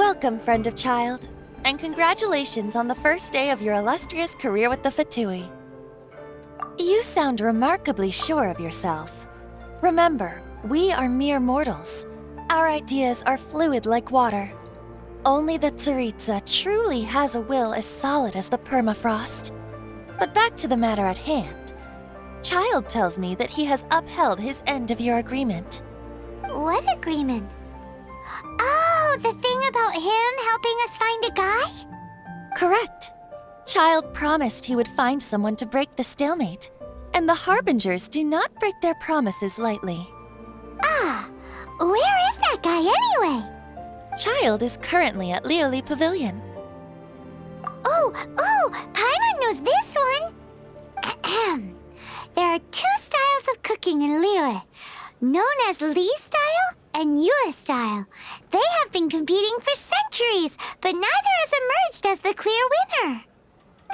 Welcome, friend of Childe, and congratulations on the first day of your illustrious career with the Fatui. You sound remarkably sure of yourself. Remember, we are mere mortals. Our ideas are fluid like water. Only the Tsaritsa truly has a will as solid as the permafrost. But back to the matter at hand. Childe tells me that he has upheld his end of your agreement. What agreement? Oh, the thing about him helping us find a guy? Correct. Childe promised he would find someone to break the stalemate, and the Harbingers do not break their promises lightly. Ah, where is that guy anyway? Childe is currently at Liyue Pavilion. Oh, Paimon knows this one. Ahem. There are two styles of cooking in Liyue, known as Li style and Yue style. They have been competing for centuries, but neither has emerged as the clear winner.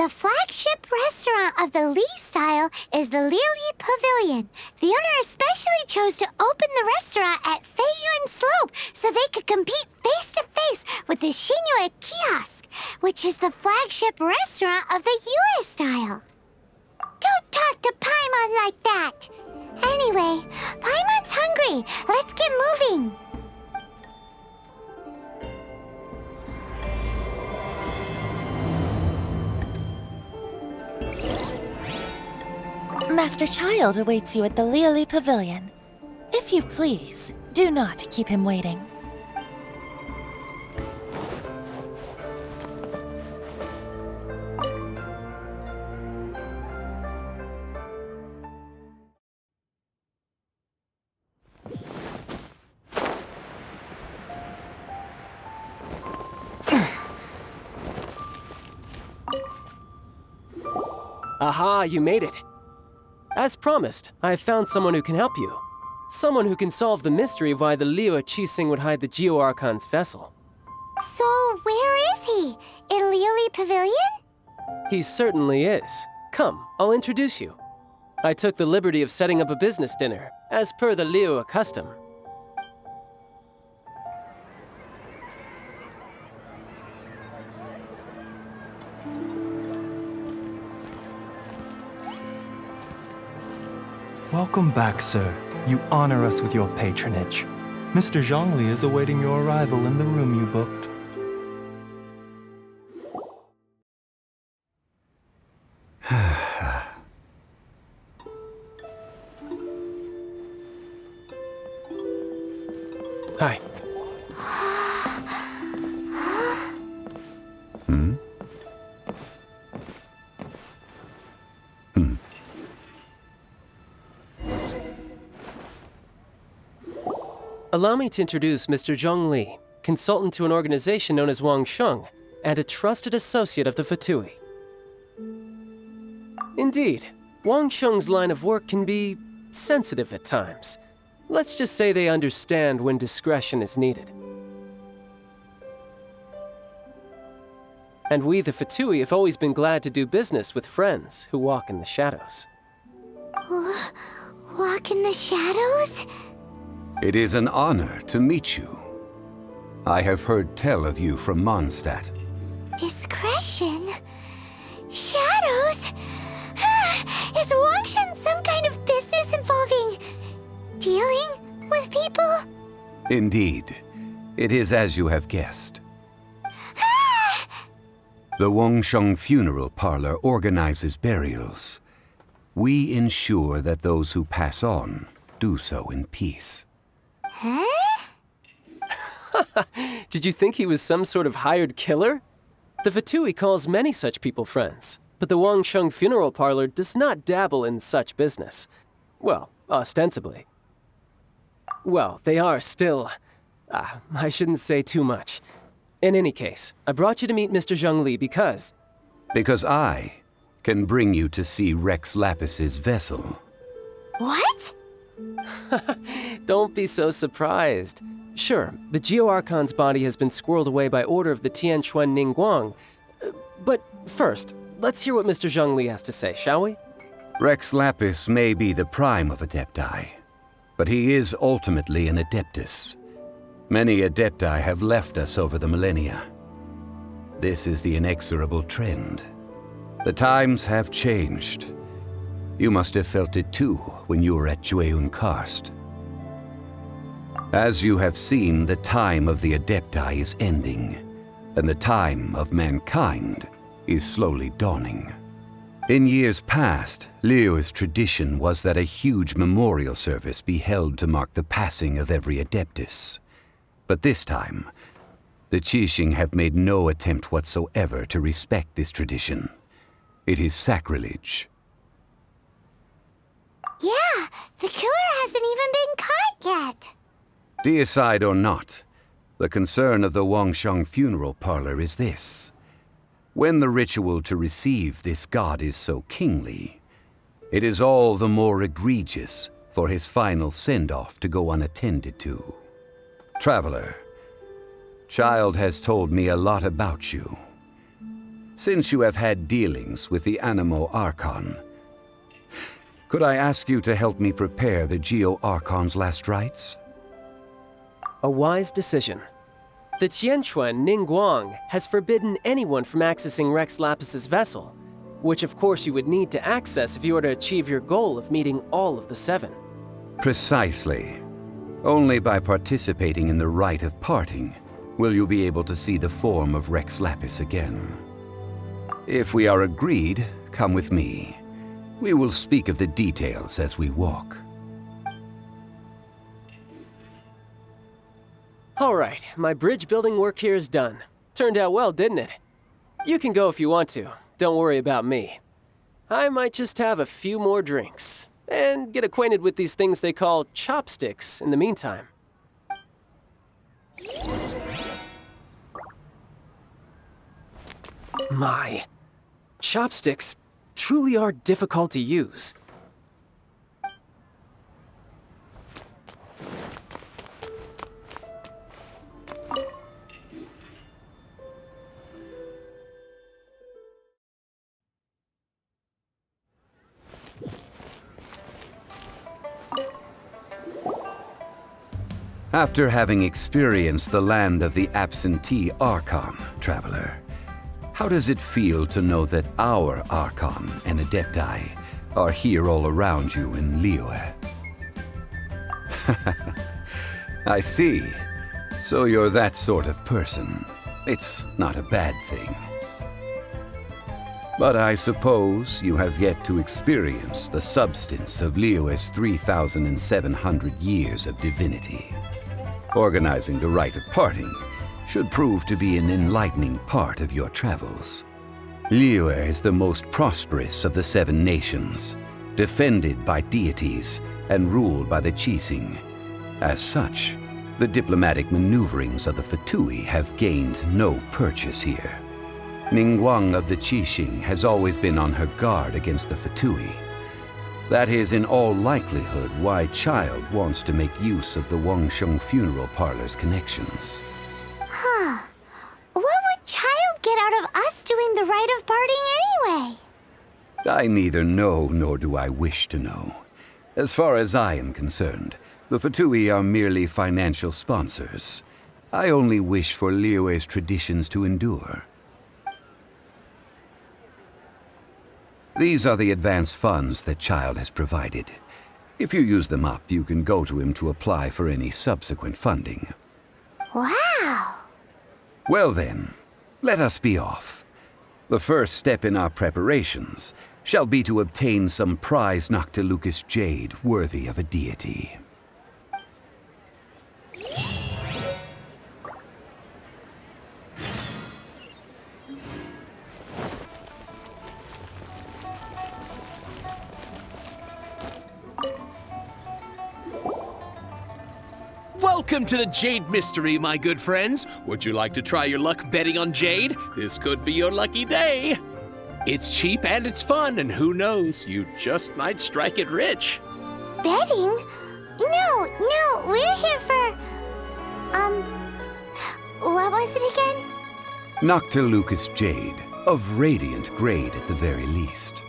The flagship restaurant of the Li style is the Liyue Pavilion. The owner especially chose to open the restaurant at Feiyuan Slope so they could compete face-to-face with the Xinyue Kiosk, which is the flagship restaurant of the Yue style. Don't talk to Paimon like that! Anyway, Paimon's hungry. Let's get moving. Master Childe awaits you at the Liyue Pavilion. If you please, do not keep him waiting. Aha, you made it. As promised, I have found someone who can help you. Someone who can solve the mystery of why the Liyue Qixing would hide the Geo Archon's vessel. So, where is he? In Liyue Pavilion? He certainly is. Come, I'll introduce you. I took the liberty of setting up a business dinner, as per the Liyue custom. Welcome back, sir. You honor us with your patronage. Mr. Zhongli is awaiting your arrival in the room you booked. Hi. Allow me to introduce Mr. Zhongli, consultant to an organization known as Wangsheng, and a trusted associate of the Fatui. Indeed, Wangsheng's line of work can be sensitive at times. Let's just say they understand when discretion is needed. And we, the Fatui, have always been glad to do business with friends who walk in the shadows. Walk in the shadows? It is an honor to meet you. I have heard tell of you from Mondstadt. Discretion? Shadows? Is Wangsheng some kind of business involving dealing with people? Indeed. It is as you have guessed. The Wangsheng Funeral Parlor organizes burials. We ensure that those who pass on do so in peace. Huh? Did you think he was some sort of hired killer? The Fatui calls many such people friends, but the Wangsheng Funeral Parlor does not dabble in such business. Well, ostensibly. Well, they are still... I shouldn't say too much. In any case, I brought you to meet Mr. Zhongli because... Because I can bring you to see Rex Lapis's vessel. What? Don't be so surprised. Sure, the Geo Archon's body has been squirreled away by order of the Tianquan Ningguang. But first, let's hear what Mr. Zhongli has to say, shall we? Rex Lapis may be the prime of adepti, but he is ultimately an adeptus. Many adepti have left us over the millennia. This is the inexorable trend. The times have changed. You must have felt it too when you were at Jueun Karst. As you have seen, the time of the adepti is ending, and the time of mankind is slowly dawning. In years past, Liyue's tradition was that a huge memorial service be held to mark the passing of every adeptus. But this time, the Qixing have made no attempt whatsoever to respect this tradition. It is sacrilege. Yeah, the killer hasn't even been caught yet. Deicide or not, the concern of the Wangsheng Funeral Parlor is this. When the ritual to receive this god is so kingly, it is all the more egregious for his final send-off to go unattended to. Traveler, Childe has told me a lot about you. Since you have had dealings with the Animo Archon, could I ask you to help me prepare the Geo Archon's last rites? A wise decision. The Tianquan Ningguang has forbidden anyone from accessing Rex Lapis's vessel, which of course you would need to access if you were to achieve your goal of meeting all of the 7. Precisely. Only by participating in the Rite of Parting will you be able to see the form of Rex Lapis again. If we are agreed, come with me. We will speak of the details as we walk. All right, my bridge building work here is done. Turned out well, didn't it? You can go if you want to. Don't worry about me. I might just have a few more drinks and get acquainted with these things they call chopsticks in the meantime. My, chopsticks truly are difficult to use. After having experienced the land of the absentee Archon, Traveler, how does it feel to know that our Archon and Adepti are here all around you in Liyue? I see. So you're that sort of person. It's not a bad thing. But I suppose you have yet to experience the substance of Liyue's 3,700 years of divinity. Organizing the Rite of Parting should prove to be an enlightening part of your travels. Liyue is the most prosperous of the 7 nations, defended by deities and ruled by the Qixing. As such, the diplomatic maneuverings of the Fatui have gained no purchase here. Ningguang of the Qixing has always been on her guard against the Fatui. That is in all likelihood why Childe wants to make use of the Wangsheng Funeral Parlor's connections. Huh. What would Childe get out of us doing the Rite of Parting anyway? I neither know nor do I wish to know. As far as I am concerned, the Fatui are merely financial sponsors. I only wish for Liyue's traditions to endure. These are the advance funds that Childe has provided. If you use them up, you can go to him to apply for any subsequent funding. Wow! Well then, let us be off. The first step in our preparations shall be to obtain some prized Noctilucous jade worthy of a deity. Welcome to the Jade Mystery, my good friends. Would you like to try your luck betting on Jade? This could be your lucky day. It's cheap and it's fun, and who knows, you just might strike it rich. Betting? No, we're here for... what was it again? Noctilucous jade, of radiant grade at the very least.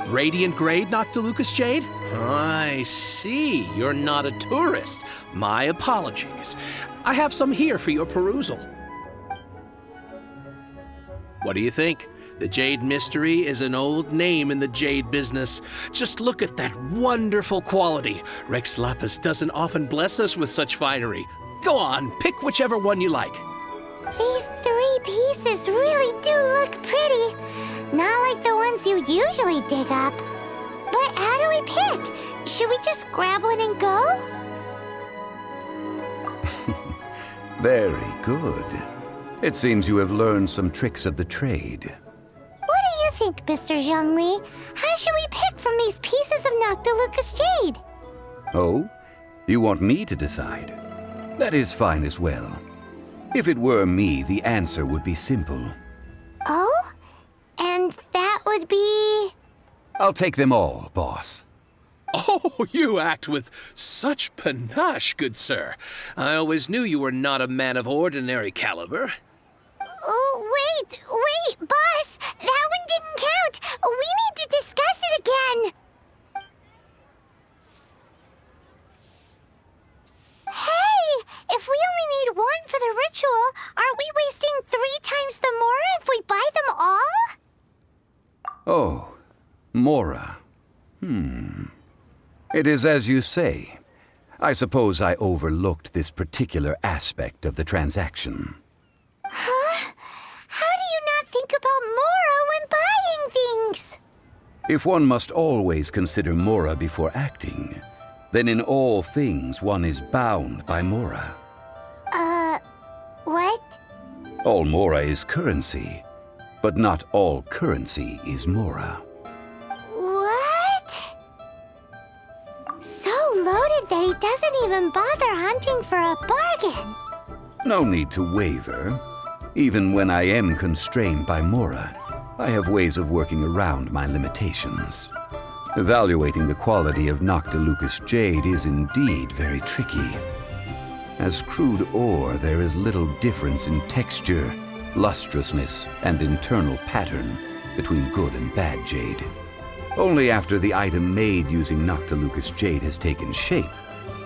Radiant grade Noctilucous jade? I see. You're not a tourist. My apologies. I have some here for your perusal. What do you think? The Jade Mystery is an old name in the jade business. Just look at that wonderful quality. Rex Lapis doesn't often bless us with such finery. Go on, pick whichever one you like. These 3 pieces really do look pretty. Not like the ones you usually dig up. But how do we pick? Should we just grab one and go? Very good. It seems you have learned some tricks of the trade. What do you think, Mr. Zhongli? How should we pick from these pieces of Noctilucous jade? Oh? You want me to decide? That is fine as well. If it were me, the answer would be simple. Oh? And that would be... I'll take them all, boss. Oh, you act with such panache, good sir. I always knew you were not a man of ordinary caliber. Oh, wait, boss! That one didn't count! We need to discuss it again! Hey! If we only need one for the ritual, aren't we wasting 3 times the Mora if we buy them all? Oh, Mora. It is as you say. I suppose I overlooked this particular aspect of the transaction. Huh? How do you not think about Mora when buying things? If one must always consider Mora before acting, then in all things one is bound by Mora. What? All Mora is currency, but not all currency is Mora. What? So loaded that he doesn't even bother hunting for a bargain. No need to waver. Even when I am constrained by Mora, I have ways of working around my limitations. Evaluating the quality of Noctilucous jade is indeed very tricky. As crude ore, there is little difference in texture, lustrousness, and internal pattern between good and bad jade. Only after the item made using Noctilucous jade has taken shape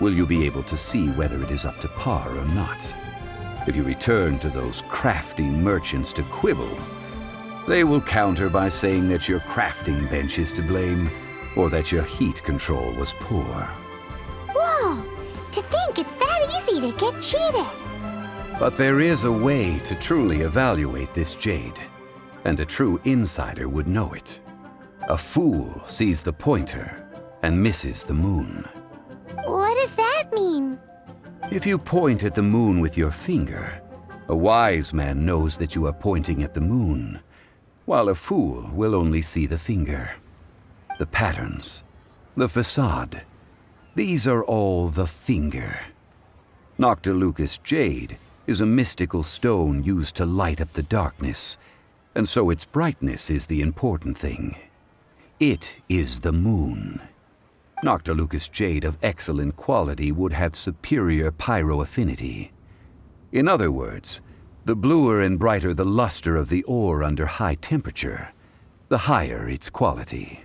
will you be able to see whether it is up to par or not. If you return to those crafty merchants to quibble, they will counter by saying that your crafting bench is to blame, or that your heat control was poor. Whoa! To think it's that easy to get cheated. But there is a way to truly evaluate this jade, and a true insider would know it. A fool sees the pointer and misses the moon. What does that mean? If you point at the moon with your finger, a wise man knows that you are pointing at the moon, while a fool will only see the finger. The patterns, the facade, these are all the finger. Noctilucous jade is a mystical stone used to light up the darkness, and so its brightness is the important thing. It is the moon. Noctilucous jade of excellent quality would have superior pyroaffinity. In other words, the bluer and brighter the luster of the ore under high temperature, the higher its quality.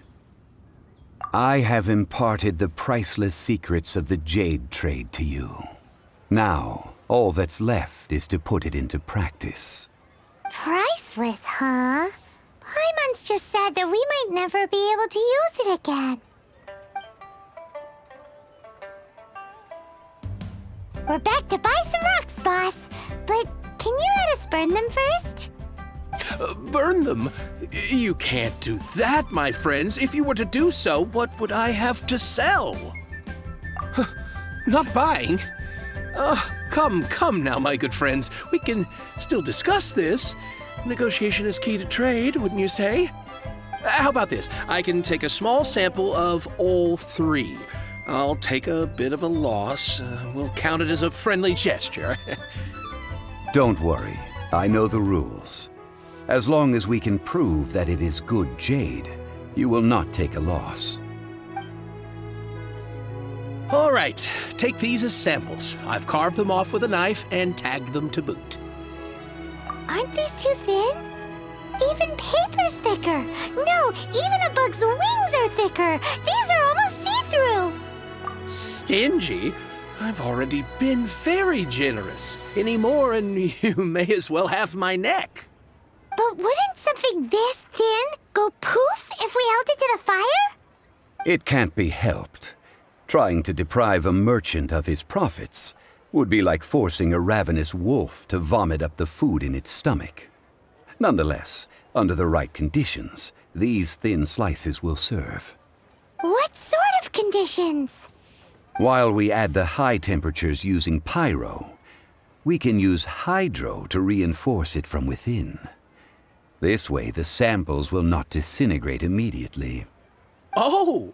I have imparted the priceless secrets of the jade trade to you. Now, all that's left is to put it into practice. Priceless, huh? Paimon's just said that we might never be able to use it again. We're back to buy some rocks, boss. But can you let us burn them first? Burn them? You can't do that, my friends. If you were to do so, what would I have to sell? Not buying? Come now, my good friends. We can still discuss this. Negotiation is key to trade, wouldn't you say? How about this? I can take a small sample of all 3. I'll take a bit of a loss. We'll count it as a friendly gesture. Don't worry, I know the rules. As long as we can prove that it is good jade, you will not take a loss. All right, take these as samples. I've carved them off with a knife and tagged them to boot. Aren't these too thin? Even paper's thicker. No, even a bug's wings are thicker. These are almost see-through. Stingy? I've already been very generous. Any more and you may as well have my neck. But wouldn't something this thin go poof if we held it to the fire? It can't be helped. Trying to deprive a merchant of his profits would be like forcing a ravenous wolf to vomit up the food in its stomach. Nonetheless, under the right conditions, these thin slices will serve. What sort of conditions? While we add the high temperatures using pyro, we can use hydro to reinforce it from within. This way, the samples will not disintegrate immediately. Oh!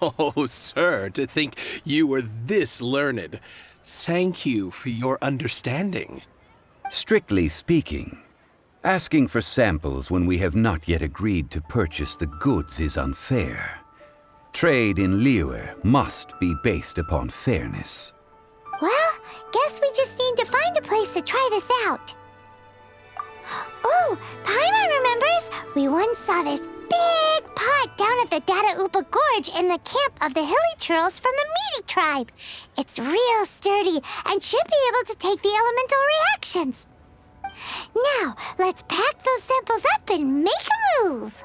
Oh, sir, to think you were this learned. Thank you for your understanding. Strictly speaking, asking for samples when we have not yet agreed to purchase the goods is unfair. Trade in Liyue must be based upon fairness. Well, guess we just need to find a place to try this out. Oh, Paimon remembers we once saw this big pot down at the Dada Upa Gorge in the camp of the hilly churls from the Meaty tribe. It's real sturdy and should be able to take the elemental reactions. Now, let's pack those samples up and make a move.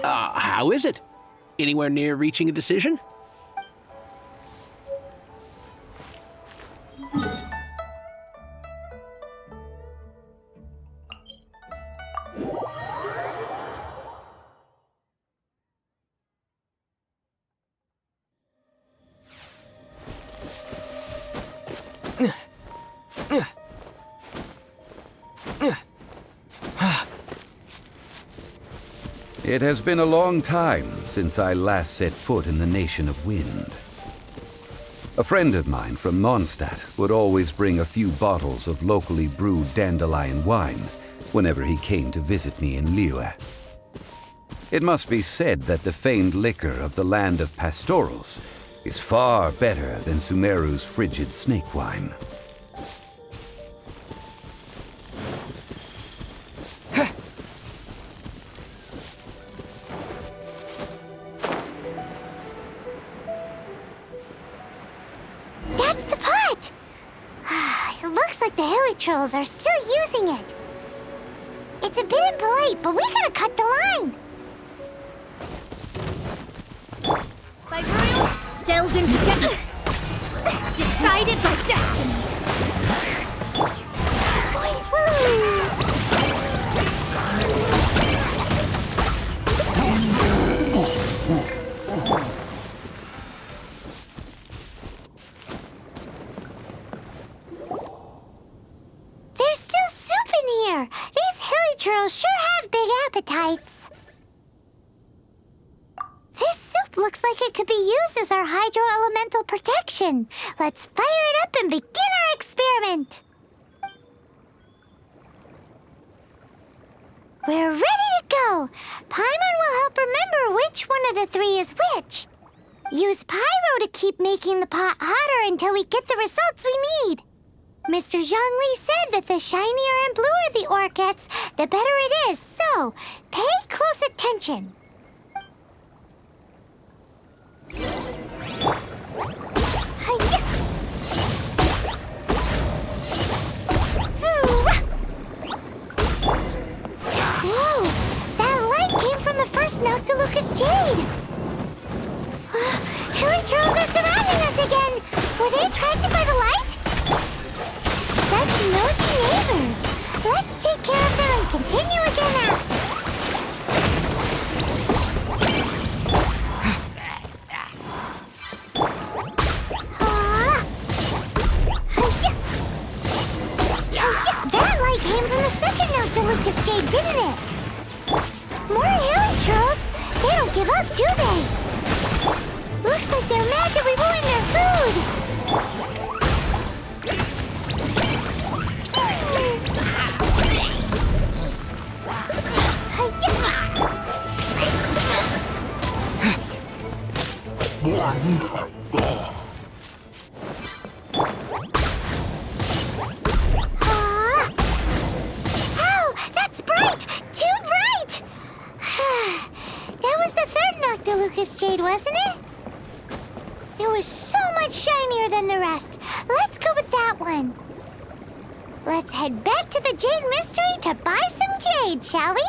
How is it? Anywhere near reaching a decision? It has been a long time since I last set foot in the Nation of Wind. A friend of mine from Mondstadt would always bring a few bottles of locally brewed dandelion wine whenever he came to visit me in Liyue. It must be said that the famed liquor of the land of pastorals is far better than Sumeru's frigid snake wine. Trolls are still using it. It's a bit impolite, but we gotta cut the line. Librarian delved into decided by destiny. Sure have big appetites. This soup looks like it could be used as our hydro-elemental protection. Let's fire it up and begin our experiment. We're ready to go. Paimon will help remember which one of the three is which. Use pyro to keep making the pot hotter until we get the results we need. Mr. Zhongli said that the shinier and bluer the ore gets, the better it is, so pay close attention. Whoa! That light came from the first Noctilucous Jade! Hilly trolls are surrounding us again! Were they attracted by the light? Such nosy neighbors! Let's take care of them and continue again after. That light came from the second Noctilucous Jade, didn't it? More hilly trolls! They don't give up, do they? Looks like they're mad that we ruined their food! Lucas jade, wasn't it? It was so much shinier than the rest. Let's go with that one. Let's head back to the Jade Mystery to buy some jade, shall we?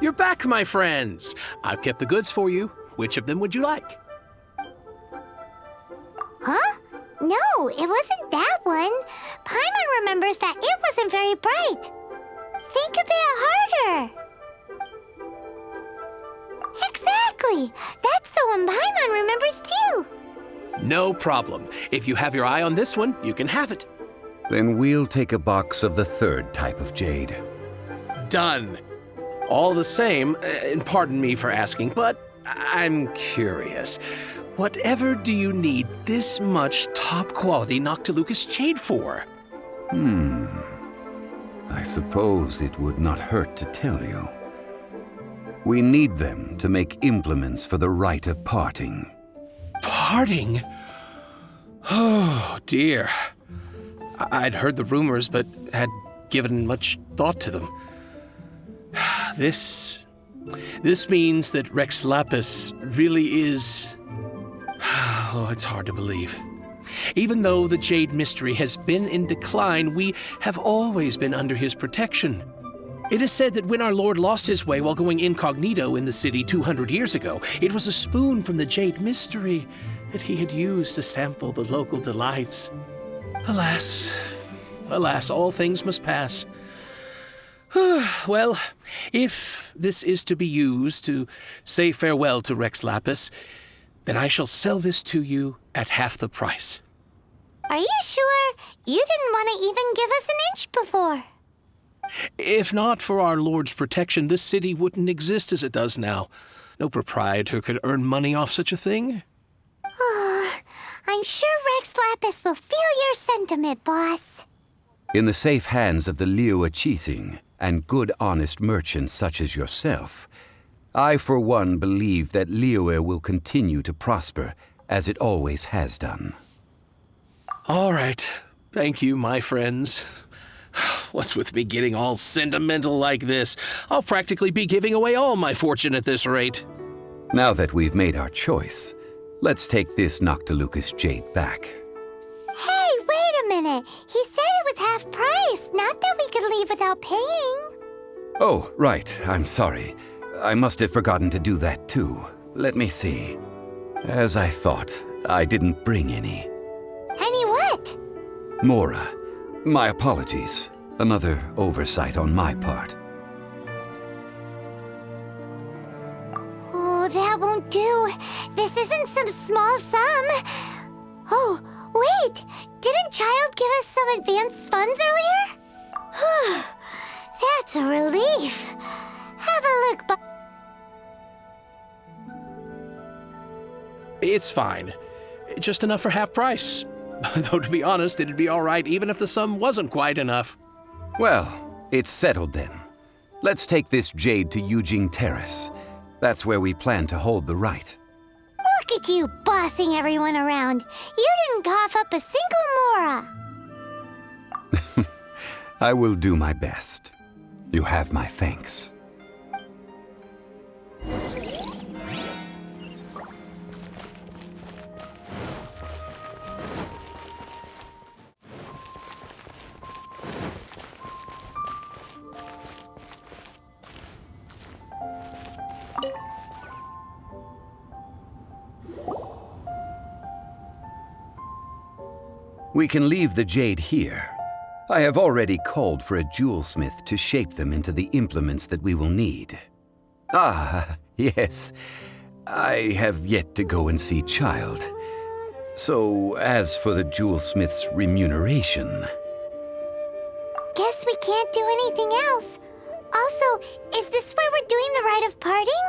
You're back, my friends. I've kept the goods for you. Which of them would you like? Huh? No, it wasn't that one. Paimon remembers that it wasn't very bright. Think a bit harder. Exactly. That's the one Paimon remembers too. No problem. If you have your eye on this one, you can have it. Then we'll take a box of the third type of jade. Done. All the same, and pardon me for asking, but I'm curious. Whatever do you need this much top-quality Noctilucous jade for? I suppose it would not hurt to tell you. We need them to make implements for the Rite of Parting. Parting? Oh, dear. I'd heard the rumors, but had given much thought to them. This means that Rex Lapis really is... Oh, it's hard to believe. Even though the Jade Mystery has been in decline, we have always been under his protection. It is said that when our Lord lost his way while going incognito in the city 200 years ago, it was a spoon from the Jade Mystery that he had used to sample the local delights. Alas, alas, all things must pass. Well, if this is to be used to say farewell to Rex Lapis, then I shall sell this to you at half the price. Are you sure? You didn't want to even give us an inch before. If not for our Lord's protection, this city wouldn't exist as it does now. No proprietor could earn money off such a thing. I'm sure Rex Lapis will feel your sentiment, boss. In the safe hands of the Liyue and good honest merchants such as yourself, I for one believe that Liyue will continue to prosper as it always has done. All right. Thank you, my friends. What's with me getting all sentimental like this? I'll practically be giving away all my fortune at this rate. Now that we've made our choice, let's take this Noctilucous jade back. Hey, wait a minute. He said it was half price, not that we could leave without paying. Oh, right. I'm sorry. I must have forgotten to do that too. Let me see. As I thought, I didn't bring any. Any what? Mora. My apologies. Another oversight on my part. Oh, that won't do. This isn't some small sum. Oh, wait. Didn't Childe give us some advanced funds earlier? That's a relief. Have a look, It's fine. Just enough for half price. Though, to be honest, it'd be all right even if the sum wasn't quite enough. Well, it's settled then. Let's take this jade to Yujing Terrace. That's where we plan to hold the rite. Look at you bossing everyone around. You didn't cough up a single Mora. I will do my best. You have my thanks. We can leave the jade here. I have already called for a jewelsmith to shape them into the implements that we will need. Ah, yes. I have yet to go and see Childe. So, as for the jewelsmith's remuneration... Guess we can't do anything else. Also, is this where we're doing the Rite of Parting?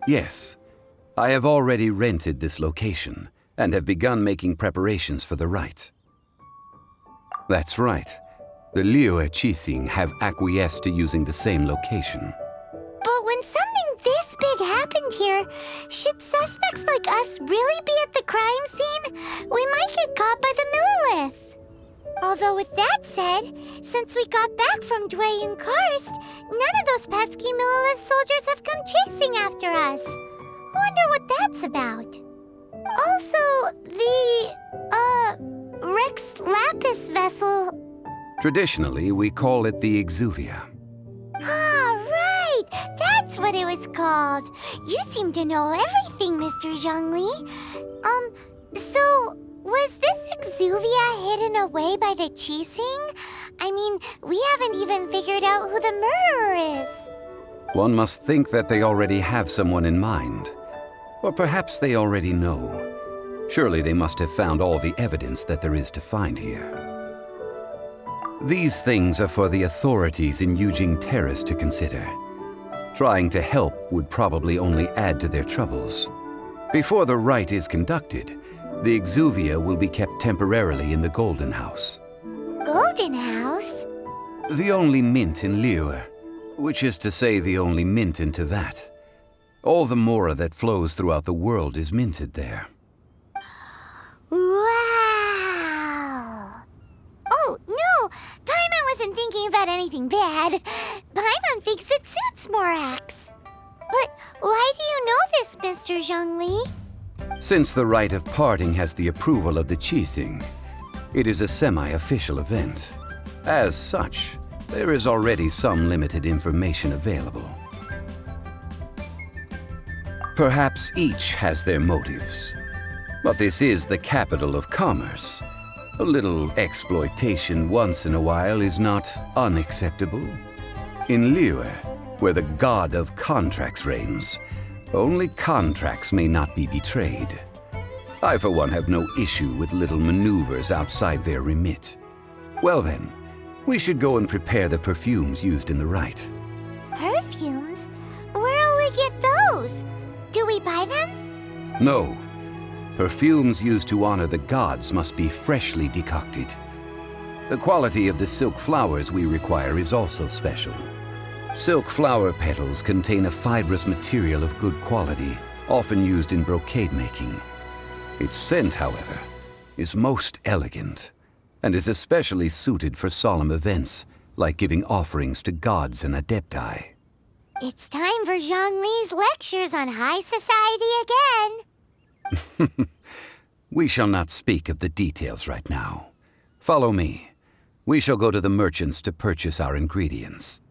Yes. I have already rented this location, and have begun making preparations for the rite. That's right. The Liyue have acquiesced to using the same location. But when something this big happened here, should suspects like us really be at the crime scene? We might get caught by the Millilith. Although with that said, since we got back from Dwayne Karst, none of those pesky Millilith soldiers have come chasing after us. Wonder what that's about. Also, the, Rex Lapis vessel. Traditionally, we call it the Exuvia. Ah, right! That's what it was called. You seem to know everything, Mr. Zhongli. So, was this Exuvia hidden away by the Qixing? I mean, we haven't even figured out who the murderer is. One must think that they already have someone in mind. Or perhaps they already know. Surely they must have found all the evidence that there is to find here. These things are for the authorities in Yujing Terrace to consider. Trying to help would probably only add to their troubles. Before the rite is conducted, the Exuvia will be kept temporarily in the Golden House. Golden House? The only mint in Liyue, which is to say the only mint in Tevat. All the mora that flows throughout the world is minted there. Wow! Oh, no! Paimon wasn't thinking about anything bad. Paimon thinks it suits Morax. But why do you know this, Mr. Zhongli? Since the Rite of Parting has the approval of the Qixing, it is a semi-official event. As such, there is already some limited information available. Perhaps each has their motives, but this is the capital of commerce. A little exploitation once in a while is not unacceptable. In Liyue, where the god of contracts reigns, only contracts may not be betrayed. I, for one, have no issue with little maneuvers outside their remit. Well then, we should go and prepare the perfumes used in the rite. Perfumes? Where'll we get those? Do we buy them? No. Perfumes used to honor the gods must be freshly decocted. The quality of the silk flowers we require is also special. Silk flower petals contain a fibrous material of good quality, often used in brocade making. Its scent, however, is most elegant, and is especially suited for solemn events, like giving offerings to gods and adepti. It's time for Zhongli's lectures on high society again. We shall not speak of the details right now. Follow me. We shall go to the merchants to purchase our ingredients.